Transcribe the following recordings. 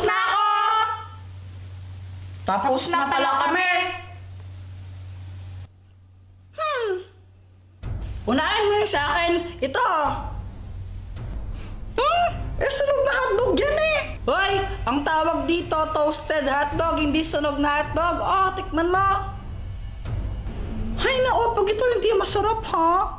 na ako! Tapos na pala kami! Unahin mo yun sa akin. Ito. Sunog na hotdog yan eh. Hoy, ang tawag dito, toasted hotdog, hindi sunog na hotdog. Oh, tikman mo. Hay na, pag ito hindi masarap ha.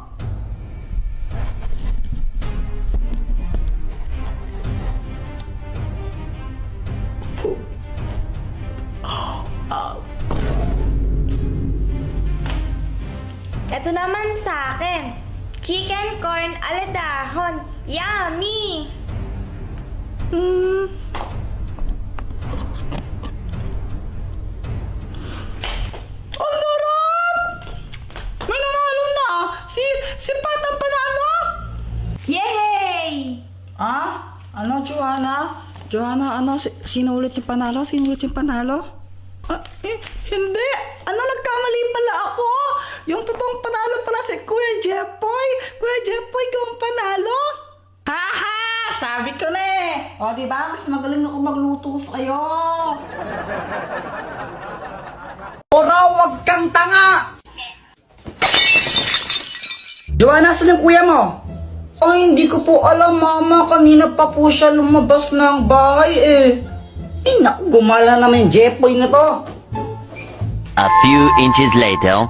Ito naman sa akin. Chicken corn aladahon. Yummy! Ang sarap! May nanalo na! Si Pat ang panalo! Yay! Ano, Joanna? Joanna, ano? Sino ulit yung panalo? Sino ulit yung panalo? Hindi! Ano, nagkamali pala ako! Yung totoong panalo pala si Kuya Jepoy! Kuya Jepoy, ikaw ang panalo! Haha! Sabi ko na eh! O, diba? Mas magaling ako magluto sa'yo! Ora, wag kang tanga! Joanna, saan yung kuya mo? Ay, hindi ko po alam, mama. Kanina pa po siya lumabas ng bahay eh. Naku, gumala naman yung Jepoy na to. A few inches later.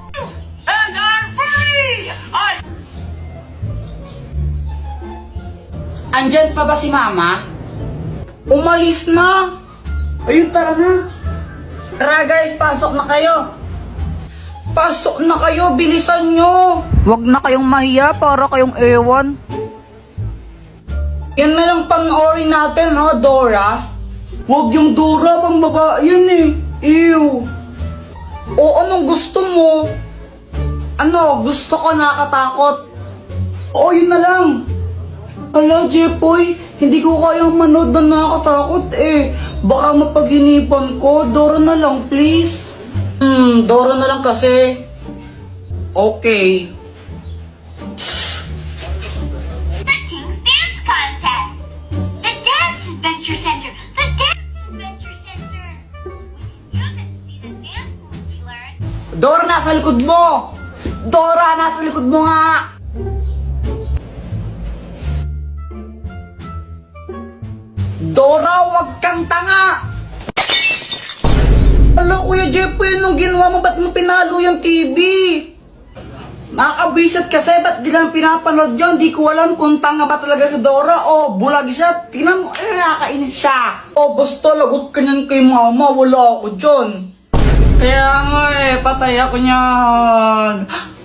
And I'm free! Andyan pa ba si mama? Umalis na! Ayun, tara na! Tara guys, pasok na kayo! Pasok na kayo, bilisan nyo! Huwag na kayong mahiya para kayong ewan. Yan na lang panoorin natin, no, Dora? Huwag yung Dora, pang babae yan eh. Ew! O anong gusto mo? Ano, gusto ko nakatakot? O yun na lang! Ala, Jepoy, hindi ko kayang manood na nakakatakot eh. Baka mapaghinipan ko. Dora na lang, please. Dora na lang kasi. Okay. The King's Dance Contest! The Dance Adventure Center! The Dance Adventure Center! We can see the dance moves we learned. Dora, nasa likod mo! Dora, nasa likod mo nga! Dora, wag kang tanga! Ala, Kuya Jepoy, anong ginawa mo? Ba't mo pinalo yung TV? Nakakabisat kasi, ba't di lang pinapanood yun? Di ko alam kung tanga ba talaga si Dora o bulag siya. Tingnan mo, nakakainis siya. O, basta lagot ka niyan kay mama, wala ako dyan. Kaya nga patay ako niyan.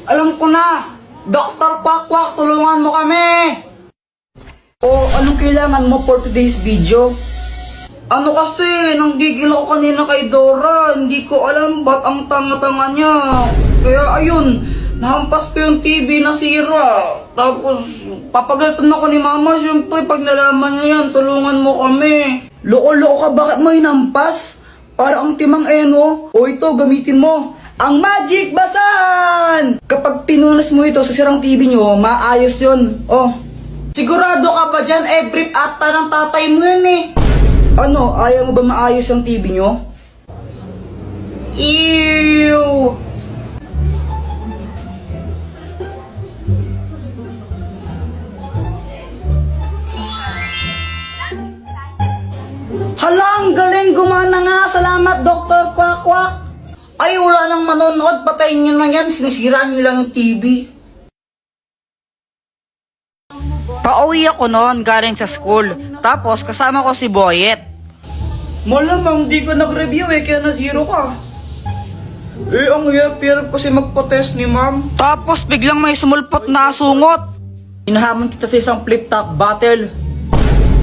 Alam ko na, Dr. Quack, tulungan mo kami. O, anong kailangan mo for today's video? Ano kasi, nanggigil ako kanina kay Dora. Hindi ko alam ba't ang tanga-tanga niya. Kaya ayun, nahampas ko yung TV na sira. Tapos, papagalitan ako ni Mama. Siyempre, pag nalaman niya yan, tulungan mo kami. Loko-loko ka, bakit mo hinampas? Para ang timang eno. O ito, gamitin mo. Ang Magic Basahan! Kapag pinunas mo ito sa sirang TV nyo, maayos yun. Oh, sigurado ka ba dyan? Brief ata ng tatay mo yan eh. Ano, ayaw mo ba maayos ang TV nyo? Ew! Hala, ang galing, gumana nga. Salamat, Dr. Quack. Ay, wala nang manonood. Patayin nyo na yan. Sinisiraan nyo lang yung TV. Pauwi ako noon galing sa school. Tapos kasama ko si Boyet. Malamang di ko nag-review kaya na-zero ka. Ang hirap kasi magpa-test ni ma'am. Tapos biglang may sumulpot na asungot. Inahamon kita sa isang flip-top battle.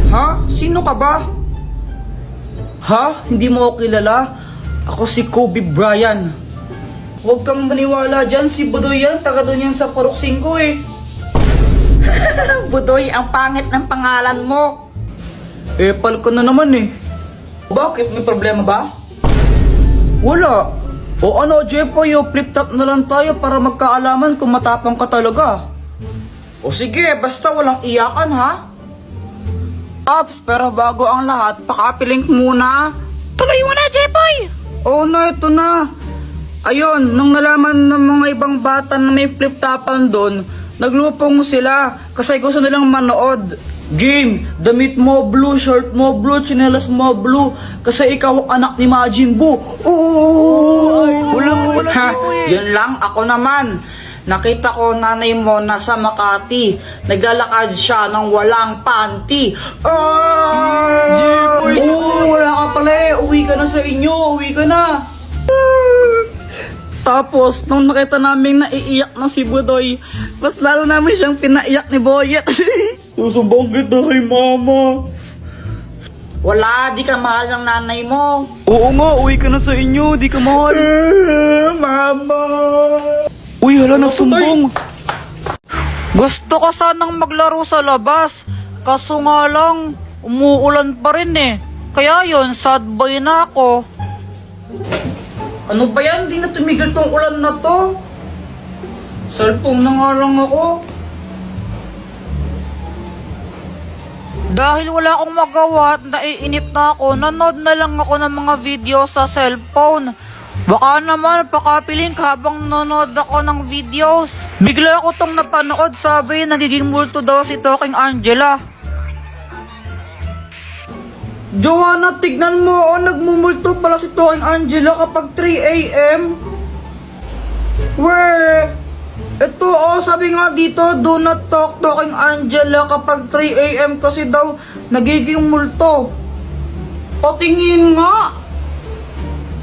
Ha? Sino ka ba? Ha? Hindi mo ako kilala? Ako si Kobe Bryant. Huwag kang maniwala dyan, si Budoy yan. Taga doon yan sa Purok 5 eh. Budoy, ang pangit ng pangalan mo. Pal ko na naman eh. Bakit? May problema ba? Wala. O ano, Jepoy, flip-top na lang tayo para magkaalaman kung matapang ka talaga. O sige, basta walang iyakan ha. Ops, pero bago ang lahat, pakapilink muna. Tuloy mo na, Jepoy! Oo na, ito na. Ayun, nung nalaman ng mga ibang bata na may flip-topan doon, naglupong sila kasi gusto nilang manood. Game, damit mo blue, shirt mo blue, tsinelas mo blue, kasi ikaw anak ni Majin Buu. Oo! Wala. Ha, yun lang, ako naman. Nakita ko nanay mo nasa Makati. Naglalakad siya ng walang panty. Oo, wala ka pala eh. Uwi ka na sa inyo. Uwi ka na. Tapos, nung nakita namin naiiyak na si Budoy, mas lalo namin siyang pinaiyak ni Boyet. Susubong kita kay mama. Wala, di ka mahal ng nanay mo. Oo nga, uwi ka na sa inyo. Di ka mahal. Mama. Uy, hala, nagsumbong. Gusto ko sanang maglaro sa labas. Kaso nga lang, umuulan pa rin eh. Kaya yun, sad boy na ako. Ano ba yan? Di na tumigil tong ulan na to. Cellphone na nga lang ako. Dahil wala akong magawa at naiinip na ako, nanood na lang ako ng mga video sa cellphone. Baka naman pakapiling habang nanonood ako ng videos. Bigla ako tong napanood, sabi nagiging multo daw si Talking Angela. Joanna, tignan mo, nagmumulto pala si Talking Angela kapag 3 AM. Where? Ito, sabi nga dito, do not talk Talking Angela kapag 3 AM kasi daw nagiging multo. Patingin nga.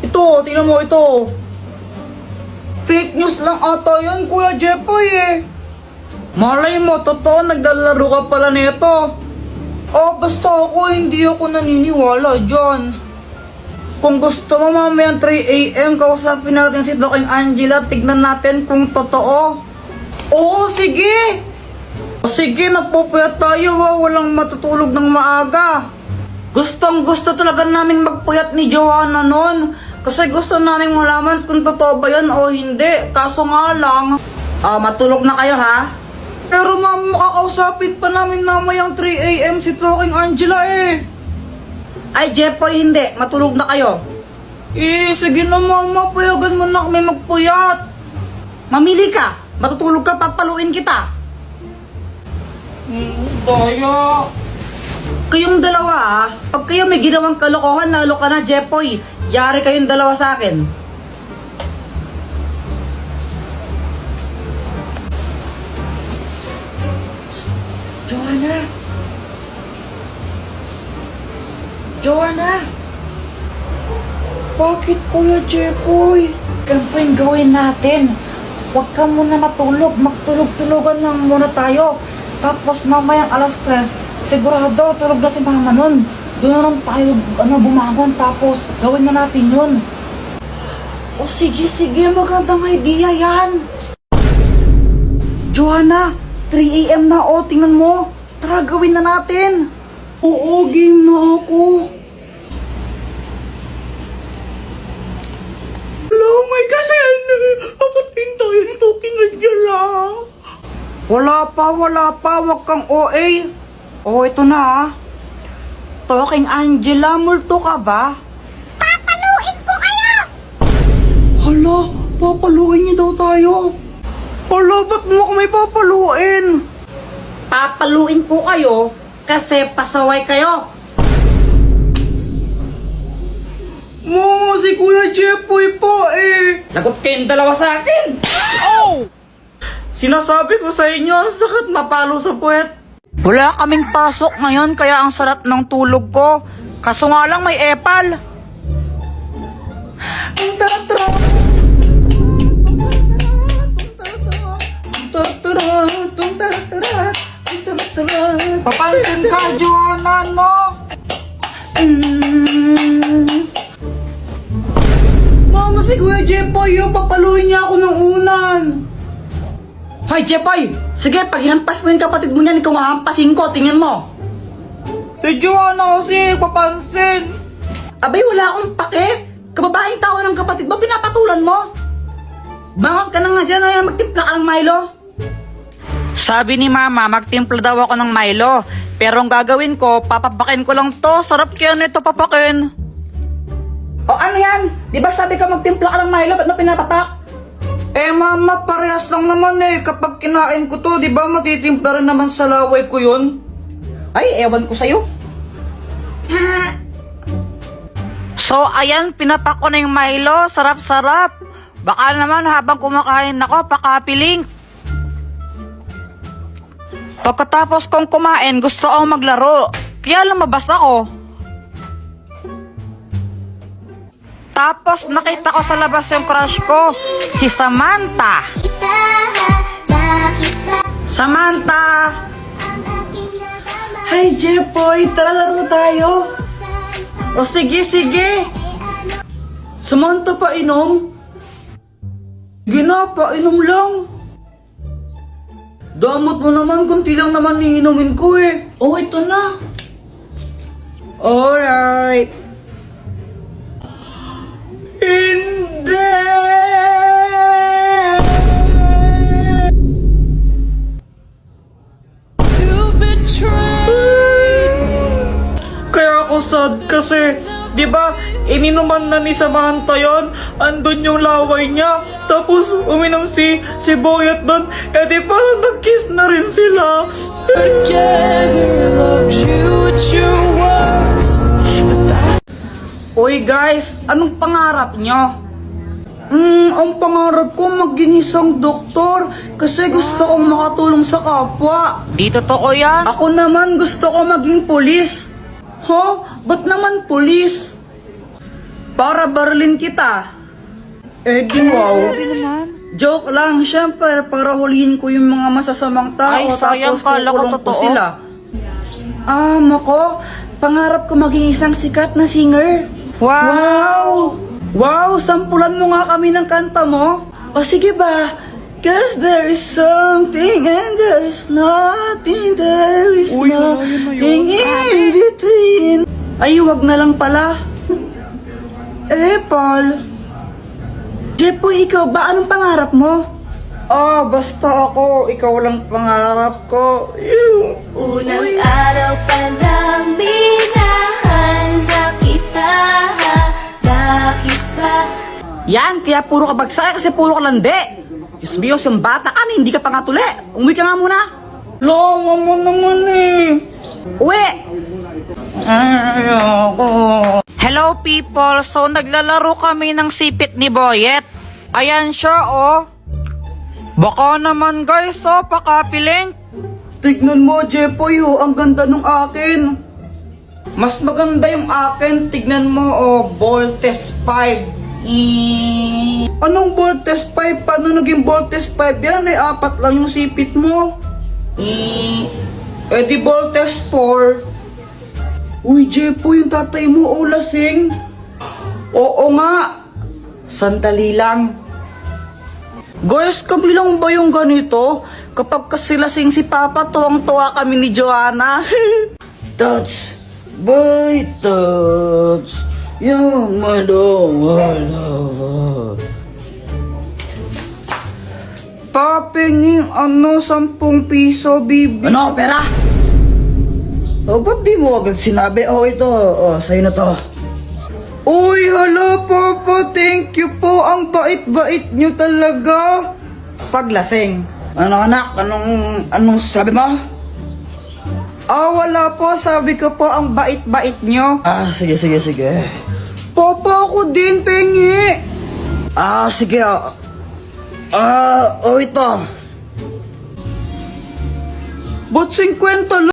Ito, tingnan mo ito. Fake news lang ata yan, Kuya Jepoy eh. Malay mo, totoo, naglalaro ka pala nito. Basta ako, hindi ako naniniwala dyan. Kung gusto mo mamayang 3 AM, kausapin natin si Talking Angela, tignan natin kung totoo. Oo, sige. Sige, magpupuyat tayo, walang matutulog ng maaga. Gustong gusto talaga namin magpuyat ni Joanna nun. Kasi gusto namin malaman kung totoo ba yan o hindi. Kaso nga lang, matulog na kayo ha? Pero ma'am, makakausapin pa namin mamayang 3 AM si Talking Angela eh. Ay, Jepoy, hindi. Matulog na kayo. Sige na mama, payagan mo na kami magpuyat. Mamili ka. Matutulog ka, papaluin kita. Daya. Kayong dalawa pag kayo may ginawang kalokohan, lalo ka na, Jepoy. Yari kayong dalawa sa akin. Joanna! Joanna! Bakit, Kuya Jepoy? Ganito yung gawin natin. Huwag ka muna matulog. Magtulog-tulogan lang muna tayo. Tapos mamayang alas 3, sigurado tulog na si mama nun. Doon na lang tayo bumangon. Tapos gawin na natin yun. Sige, magandang idea yan. Joanna, 3 AM na tingnan mo. Tara, gawin na natin. Oo, game na ako. Hello, my gosh, bakit tayo ni Talking Angela? Wala pa, wag kang OA. Ito na Talking Angela, multo ka ba? Papaluin ko kayo! Hala, papaluin niyo daw tayo. Hala, ba't mo ako may papaluin? Papaluin po kayo kasi pasaway kayo. Mama, si Kuya Jepoy po eh. Lagot kayong dalawa sa akin. Oh! Sinasabi ko sa inyo, ang sakit mapalo sa puwet. Wala kaming pasok ngayon kaya ang sarap ng tulog ko. Kaso nga lang may epal. Ang tara-tara. Papansin ka, Joanna, no? Mama, si Kuya Jepoy, papaluin niya ako ng unan. Hoy, Jepoy! Sige, pag hinampas mo yung kapatid mo niyan, ikaw mahampasin ko, tingnan mo. Si Joanna kasi, papansin. Abay, wala akong pake. Kababaeng tao ng kapatid mo, pinapatulan mo. Bangon ka na nga dyan, magtimpla ka ng Milo. Sabi ni Mama, magtimpla daw ako ng Milo. Pero ang gagawin ko, papapakin ko lang to. Sarap kaya nito papakin. O ano yan? Di ba sabi ka magtimpla ka ng Milo, ba't na pinapapak? Eh Mama, parehas lang naman eh. Kapag kinain ko to, di ba matitimpla rin naman sa laway ko yun? Ay, ewan ko sa'yo. So ayan, pinapak ko na yung Milo. Sarap-sarap. Baka naman habang kumakain ako, pakapiling. Pagkatapos kong kumain, gusto akong maglaro. Kaya lumabas ako. Tapos nakita ko sa labas yung crush ko, si Samantha. Samantha! Hi Jepoy, tara laro tayo. O sige, sige. Samantha, painom? Sige na, painom lang. Damot mo naman, kunti lang naman iinumin ko eh. Oh, ito na. Alright. Hindi! Kaya ako sad kasi, di ba, ininuman na ni Samantha yon, andun yung laway niya, tapos uminom si Boyet doon, eh di ba nag-kiss na rin sila. Uy guys, anong pangarap nyo? Ang pangarap ko maging isang doktor kasi gusto kong makatulong sa kapwa. Di totoo yan. Ako naman gusto ko maging pulis. Ho? Ba't naman pulis? Para barilin kita. Eh di wow. Joke lang, syempre para hulihin ko yung mga masasamang tao. Ay, sayang, tapos kala ko kukulong ko totoo. sila. Mako, pangarap ko maging isang sikat na singer. Wow! Wow, sampulan mo nga kami ng kanta mo. O sige ba? Cause there is something and there is nothing, there is nothing in between. Ay, wag na lang pala. Paul. Jepoy, ikaw ba? Anong pangarap mo? Basta ako. Ikaw lang pangarap ko. Unang araw pa lang minahanda kita. Bakit ba? Yan, kaya puro ka bagsak kasi puro ka lande. Diyos Diyos, yung bata ka na, hindi ka pa nga tuli. Umuwi ka nga muna. Lama mo naman eh. Uwi! Ayoko. Hello people, so naglalaro kami ng sipit ni Boyet. Ayan siya oh. Baka naman guys oh, pakapiling. Tignan mo Jepoy oh, ang ganda nung akin. Mas maganda yung akin, tignan mo oh, Voltes 5. Anong Voltes 5? Paano naging Voltes 5 yan? Eh, 4 lang yung sipit mo. Eh di Voltes 4. Uy, Jepo, yung tatay mo, oh, lasing. Oo nga. Sandali lang. Guys, kami lang ba yung ganito? Kapag kasi lasing si Papa, tuwang-tuwa kami ni Joanna. Touch, boy, touch. You're my lover. Papingin, 10 piso, bibi. Ano, pera? Ba't di mo agad sinabi? Ito, sa'yo na to. Uy, hala, Papa, thank you po. Ang bait-bait nyo talaga. Paglasing. Ano, anak? Anong sabi mo? Wala po. Sabi ko po, ang bait-bait nyo. Sige. Papa, ako din, pengi. Sige. Ito. Ba't 50 lang?